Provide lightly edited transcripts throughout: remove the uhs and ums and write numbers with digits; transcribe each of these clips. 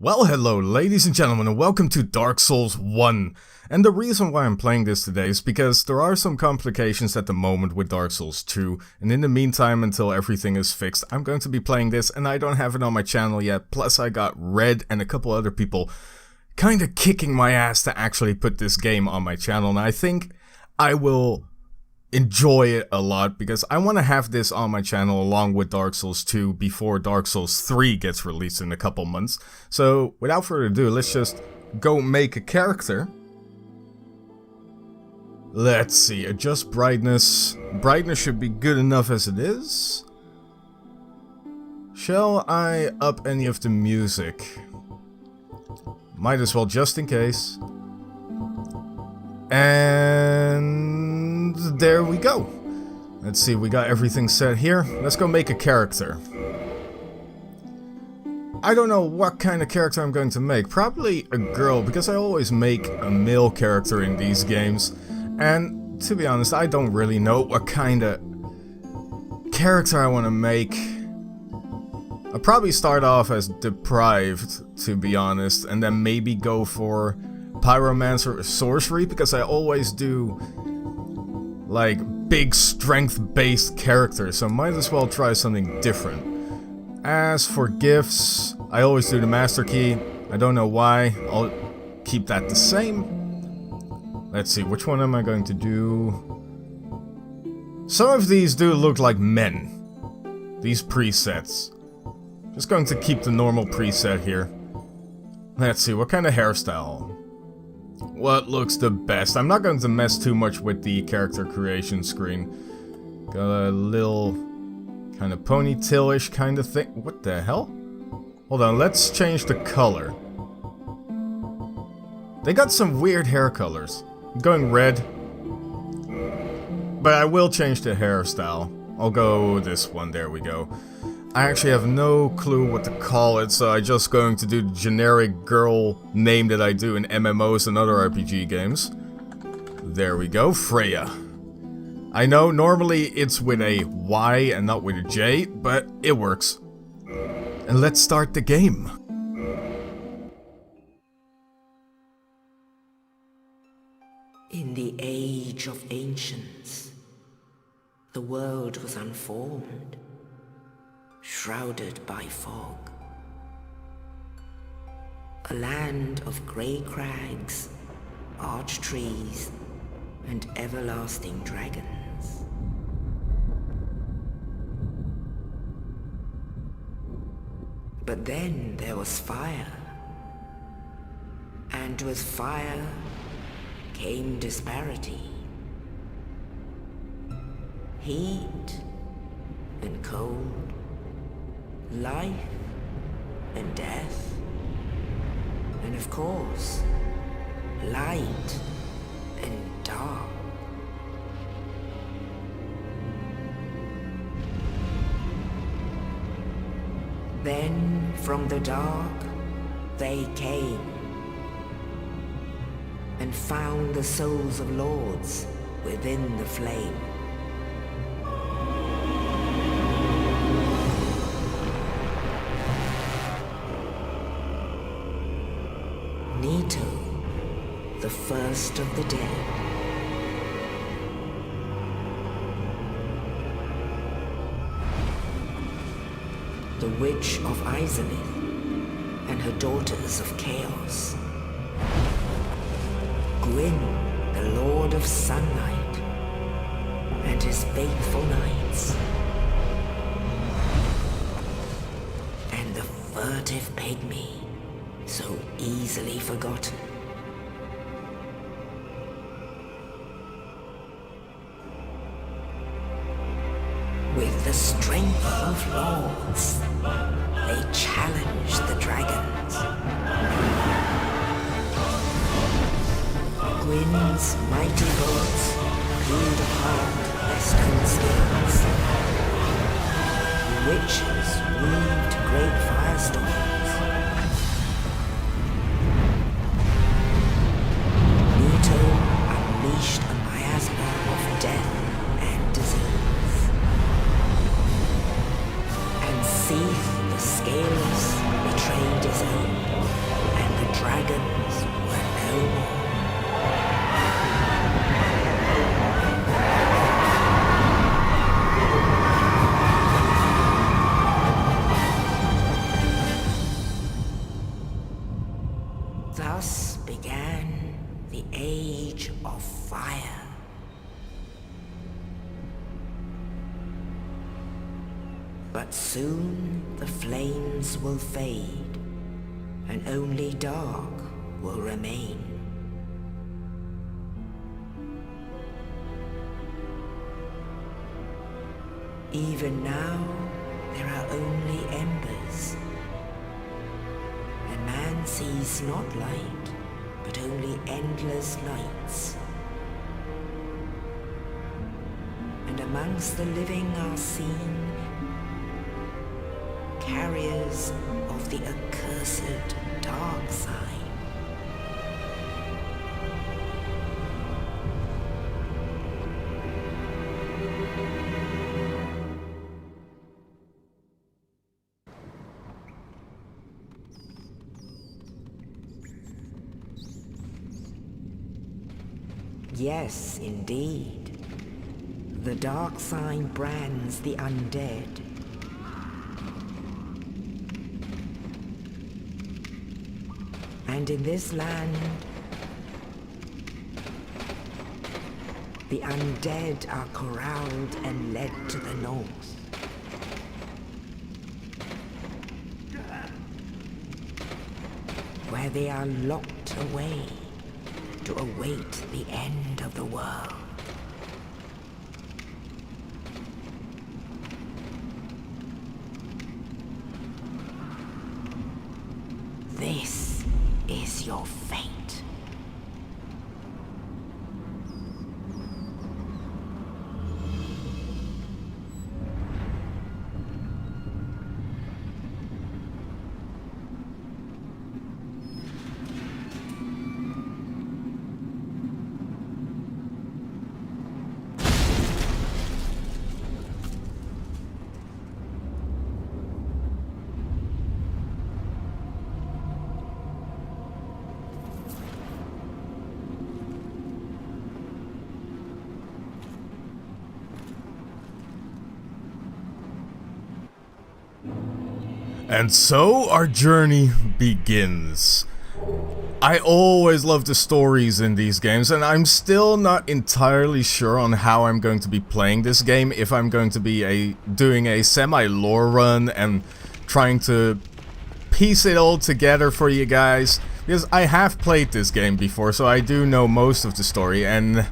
Well, hello ladies and gentlemen, and welcome to Dark Souls 1. And the reason why I'm playing this today is because there are some complications at the moment with Dark Souls 2, and in the meantime, until everything is fixed, I'm going to be playing this, and I don't have it on my channel yet. Plus I got Red and a couple other people kinda kicking my ass to actually put this game on my channel, and I think I will enjoy it a lot because I want to have this on my channel along with Dark Souls 2 before Dark Souls 3 gets released in a couple months. So without further ado, let's just go make a character. Let's see, adjust brightness. Brightness should be good enough as it is. Shall I up any of the music? Might as well, just in case. And there we go. Let's see, we got everything set here. Let's go make a character. I don't know what kind of character I'm going to make. Probably a girl, because I always make a male character in these games. And to be honest, I don't really know what kind of character I want to make. I'll probably start off as deprived, to be honest, and then maybe go for pyromancer or sorcery, because I always do like big strength based characters, so might as well try something different. As for gifts, I always do the master key. I don't know why. I'll keep that the same. Let's see, which one am I going to do? Some of these do look like men, these presets. Just going to keep the normal preset here. Let's see, what kind of hairstyle? What looks the best? I'm not going to mess too much with the character creation screen. Got a little kind of ponytailish kind of thing. What the hell? Hold on, let's change the color. They got some weird hair colors. I'm going red. But I will change the hairstyle. I'll go this one, there we go. I actually have no clue what to call it, so I'm just going to do the generic girl name that I do in MMOs and other RPG games. There we go, Freya. I know normally it's with a Y and not with a J, but it works. And let's start the game. In the age of ancients, the world was unformed, shrouded by fog. A land of grey crags, arched trees, and everlasting dragons. But then there was fire, and with fire came disparity. Heat and cold, life and death, and of course, light and dark. Then from the dark they came and found the souls of lords within the flame. The first of the dead. The Witch of Asylum and her daughters of chaos. Gwyn, the Lord of Sunlight, and his faithful knights. And the furtive pygmy, so easily forgotten. With the strength of lords, they challenged the dragons. Gwyn's mighty bullets peeled apart their stone skills. Witches weaved great firestorms. Nito unleashed a miasma of death and disease. And Seath, the scales, betrayed his own. Thus began the Age of Fire. But soon the flames will fade, and only dark will remain. Even now, there are only embers, and man sees not light, but only endless nights. And amongst the living are seen carriers of the accursed dark side. Yes, indeed. The dark sign brands the undead. And in this land, the undead are corralled and led to the north. Where they are locked away to await the end of the world. This is your fate. And so our journey begins. I always love the stories in these games, and I'm still not entirely sure on how I'm going to be playing this game, if I'm going to be doing a semi-lore run and trying to piece it all together for you guys, because I have played this game before, so I do know most of the story. And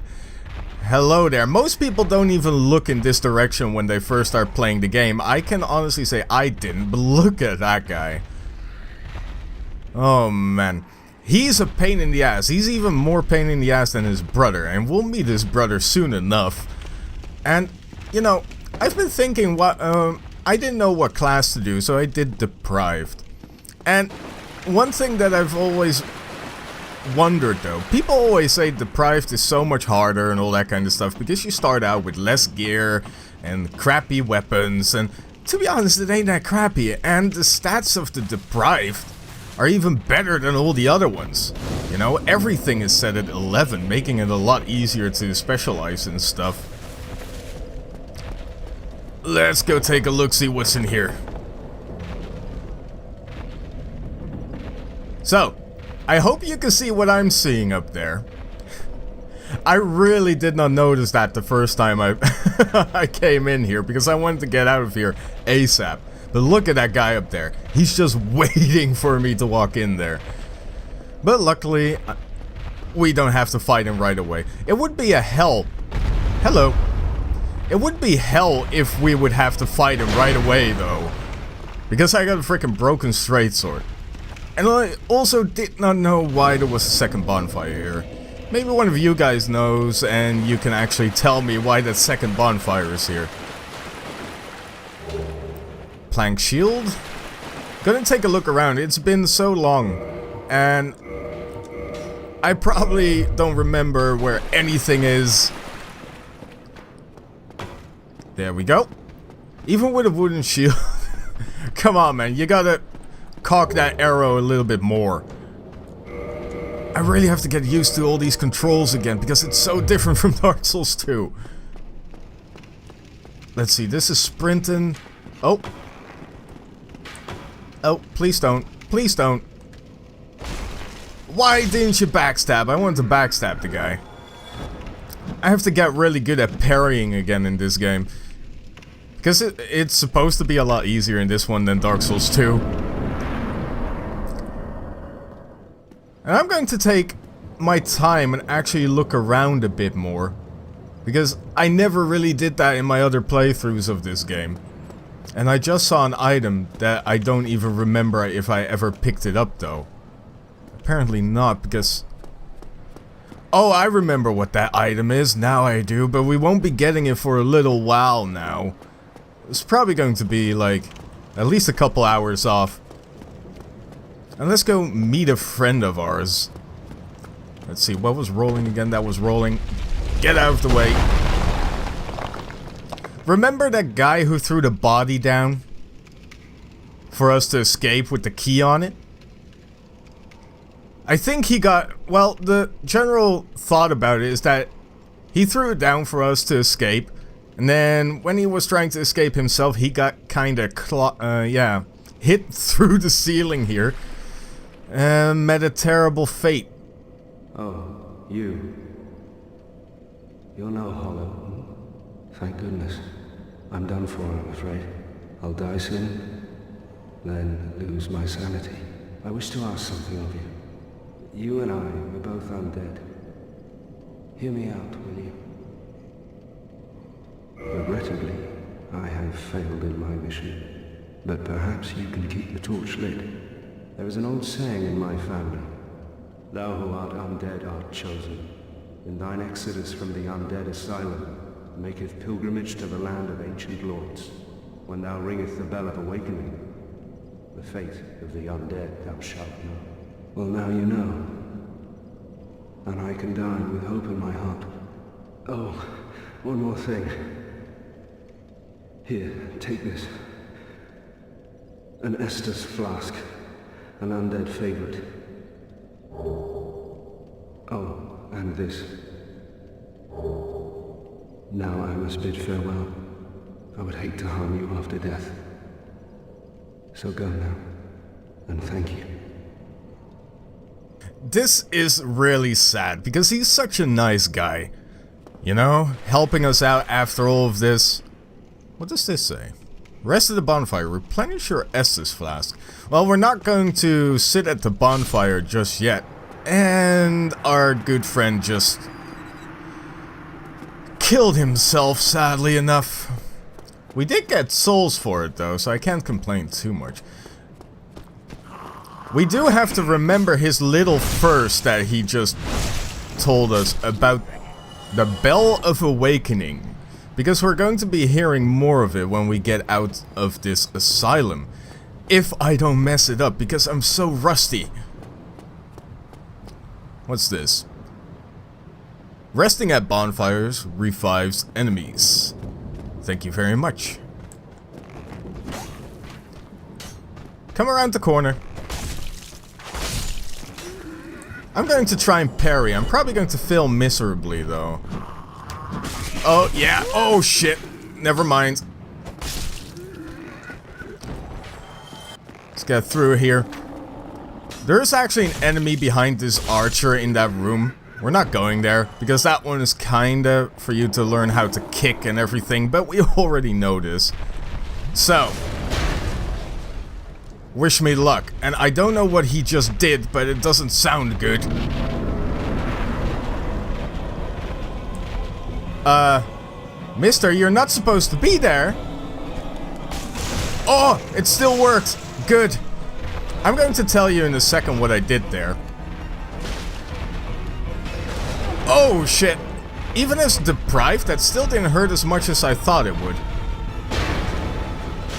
hello there. Most people don't even look in this direction when they first start playing the game. I can honestly say I didn't, but look at that guy. Oh man. He's a pain in the ass. He's even more pain in the ass than his brother, and we'll meet his brother soon enough. And, you know, I've been thinking I didn't know what class to do, so I did Deprived. And one thing that I've always wondered though, people always say Deprived is so much harder and all that kind of stuff because you start out with less gear and crappy weapons, and to be honest, it ain't that crappy, and the stats of the Deprived are even better than all the other ones. You know, everything is set at 11, making it a lot easier to specialize in stuff. Let's go take a look, see what's in here. So, I hope you can see what I'm seeing up there. I really did not notice that the first time I came in here, because I wanted to get out of here ASAP. But look at that guy up there. He's just waiting for me to walk in there. But luckily, we don't have to fight him right away. It would be a hell. Hello. It would be hell if we would have to fight him right away, though. Because I got a freaking broken straight sword. And I also did not know why there was a second bonfire here. Maybe one of you guys knows, and you can actually tell me why that second bonfire is here. Plank shield. Gonna take a look around. It's been so long, and I probably don't remember where anything is. There we go. Even with a wooden shield. Come on, man. You gotta cock that arrow a little bit more. I really have to get used to all these controls again because it's so different from Dark Souls 2. Let's see. This is sprinting. Oh. Oh, please don't. Please don't. Why didn't you backstab? I wanted to backstab the guy. I have to get really good at parrying again in this game. Because it's supposed to be a lot easier in this one than Dark Souls 2. And I'm going to take my time and actually look around a bit more. Because I never really did that in my other playthroughs of this game. And I just saw an item that I don't even remember if I ever picked it up though. Apparently not, because... Oh, I remember what that item is, now I do, but we won't be getting it for a little while now. It's probably going to be like, at least a couple hours off. And let's go meet a friend of ours. Let's see, what was rolling again? That was rolling. Get out of the way. Remember that guy who threw the body down? For us to escape with the key on it? I think he got... Well, the general thought about it is that he threw it down for us to escape. And then when he was trying to escape himself, he got kinda hit through the ceiling here. And met a terrible fate. Oh, you. You're no hollow. Thank goodness. I'm done for, I'm afraid. I'll die soon, then lose my sanity. I wish to ask something of you. You and I are both undead. Hear me out, will you? Regrettably, I have failed in my mission, but perhaps you can keep the torch lit. There is an old saying in my family. Thou who art undead art chosen. In thine exodus from the Undead Asylum, maketh pilgrimage to the land of ancient lords. When thou ringeth the bell of awakening, the fate of the undead thou shalt know. Well, now you know. And I can die with hope in my heart. Oh, one more thing. Here, take this. An Estus flask. An undead favorite. Oh, and this. Now I must bid farewell. I would hate to harm you after death. So go now, and thank you. This is really sad, because he's such a nice guy. You know, helping us out after all of this. What does this say? Rest at the bonfire, replenish your Estus flask. Well, we're not going to sit at the bonfire just yet. And our good friend just killed himself, sadly enough. We did get souls for it though, so I can't complain too much. We do have to remember his little verse that he just told us about the Bell of Awakening. Because we're going to be hearing more of it when we get out of this asylum. If I don't mess it up, because I'm so rusty. What's this? Resting at bonfires revives enemies. Thank you very much. Come around the corner. I'm going to try and parry. I'm probably going to fail miserably though. Oh yeah, oh shit. Never mind. Let's get through here. There is actually an enemy behind this archer in that room. We're not going there, because that one is kinda for you to learn how to kick and everything, but we already know this. So, wish me luck. And I don't know what he just did, but it doesn't sound good. Mister, you're not supposed to be there. Oh, it still worked. Good. I'm going to tell you in a second what I did there. Oh shit. Even as deprived, that still didn't hurt as much as I thought it would.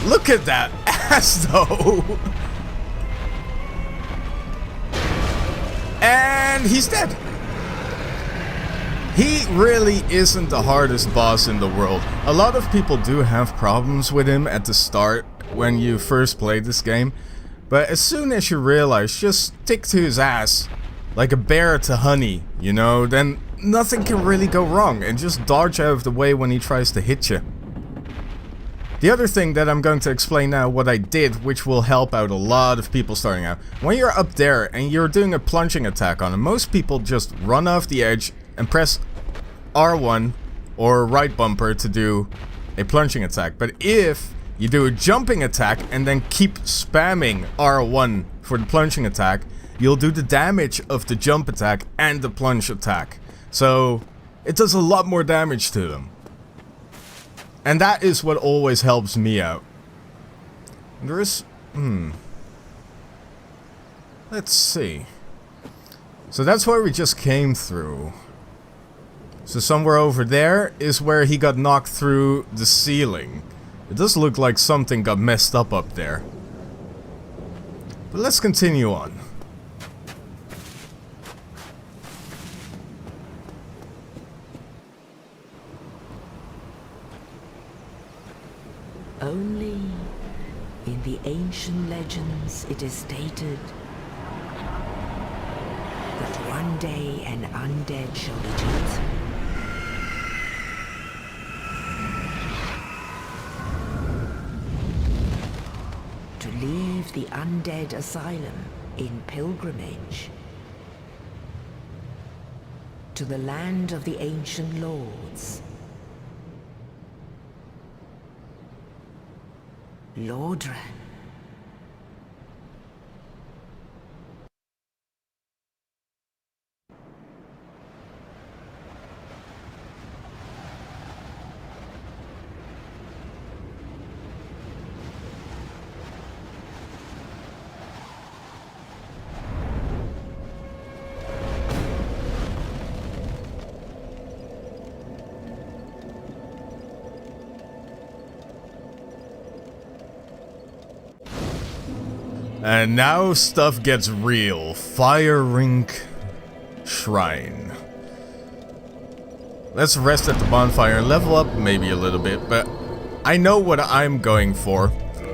Look at that ass though. And he's dead. He really isn't the hardest boss in the world. A lot of people do have problems with him at the start when you first play this game. But as soon as you realize, just stick to his ass. Like a bear to honey, you know, then nothing can really go wrong. And just dodge out of the way when he tries to hit you. The other thing that I'm going to explain now, what I did, which will help out a lot of people starting out. When you're up there and you're doing a plunging attack on them, most people just run off the edge and press R1 or right bumper to do a plunging attack. But if you do a jumping attack and then keep spamming R1 for the plunging attack, you'll do the damage of the jump attack and the plunge attack. So it does a lot more damage to them. And that is what always helps me out. There is... Let's see. So that's where we just came through. So somewhere over there is where he got knocked through the ceiling. It does look like something got messed up there. But let's continue on. Only in the ancient legends it is stated that one day an undead shall be chosen. To leave the Undead Asylum in pilgrimage to the land of the ancient lords. Lordran. And now stuff gets real. Fire Rink Shrine. Let's rest at the bonfire and level up maybe a little bit, but I know what I'm going for.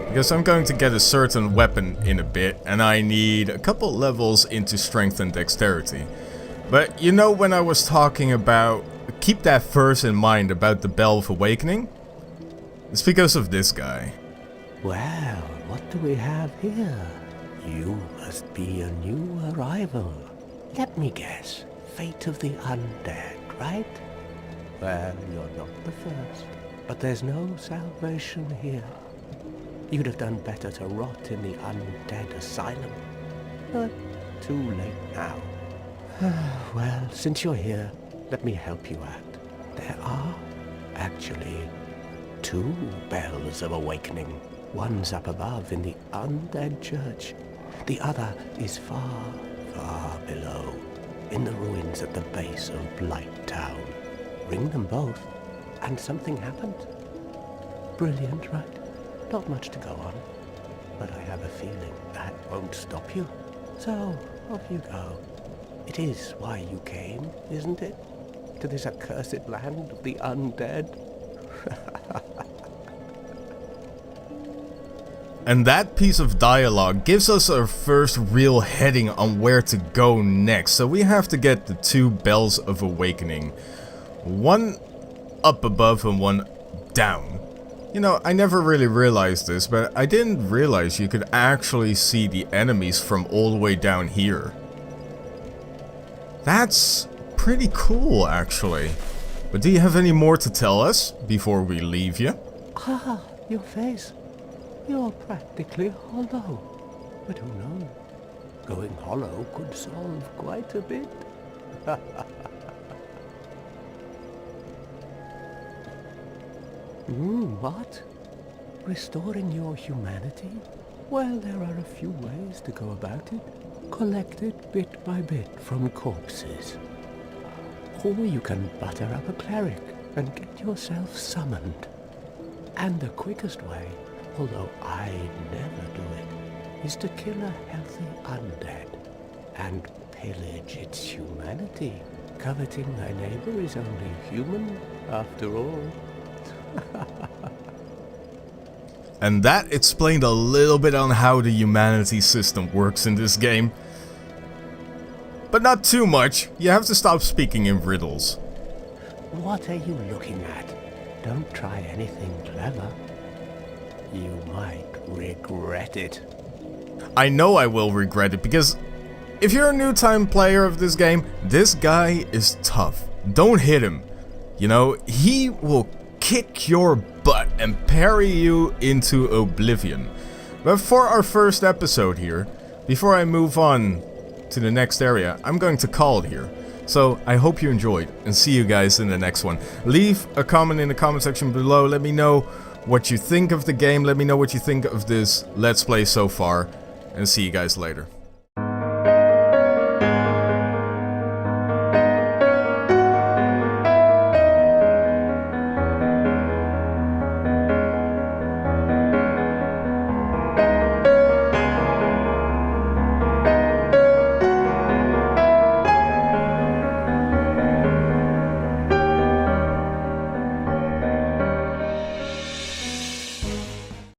Because I'm going to get a certain weapon in a bit, and I need a couple levels into strength and dexterity. But you know when I was talking about... Keep that first in mind about the Bell of Awakening? It's because of this guy. Well, what do we have here? You must be a new arrival. Let me guess. Fate of the Undead, right? Well, you're not the first. But there's no salvation here. You'd have done better to rot in the Undead Asylum. But too late now. Well, since you're here, let me help you out. There are, actually, 2 bells of awakening. One's up above in the Undead Church. The other is far, far below, in the ruins at the base of Blight Town. Ring them both, and something happens. Brilliant, right? Not much to go on, but I have a feeling that won't stop you. So, off you go. It is why you came, isn't it? To this accursed land of the undead? And that piece of dialogue gives us our first real heading on where to go next. So we have to get the 2 bells of awakening. One up above and one down. You know, I never really realized this, but I didn't realize you could actually see the enemies from all the way down here. That's pretty cool, actually. But do you have any more to tell us before we leave you? Ah, your face. You're practically hollow. But who knows? Going hollow could solve quite a bit. What? Restoring your humanity? Well, there are a few ways to go about it. Collect it bit by bit from corpses. Or you can butter up a cleric and get yourself summoned. And the quickest way, although I'd never do it, is to kill a healthy undead and pillage its humanity. Coveting thy neighbor is only human, after all. And that explained a little bit on how the humanity system works in this game. But not too much. You have to stop speaking in riddles. What are you looking at? Don't try anything clever. You might regret it. I know I will regret it, because if you're a new time player of this game, this guy is tough. Don't hit him. You know, he will kick your butt and parry you into oblivion. But for our first episode here, before I move on to the next area, I'm going to call it here. So I hope you enjoyed, and see you guys in the next one. Leave a comment in the comment section below. Let me know what you think of the game. Let me know what you think of this Let's Play so far. And see you guys later.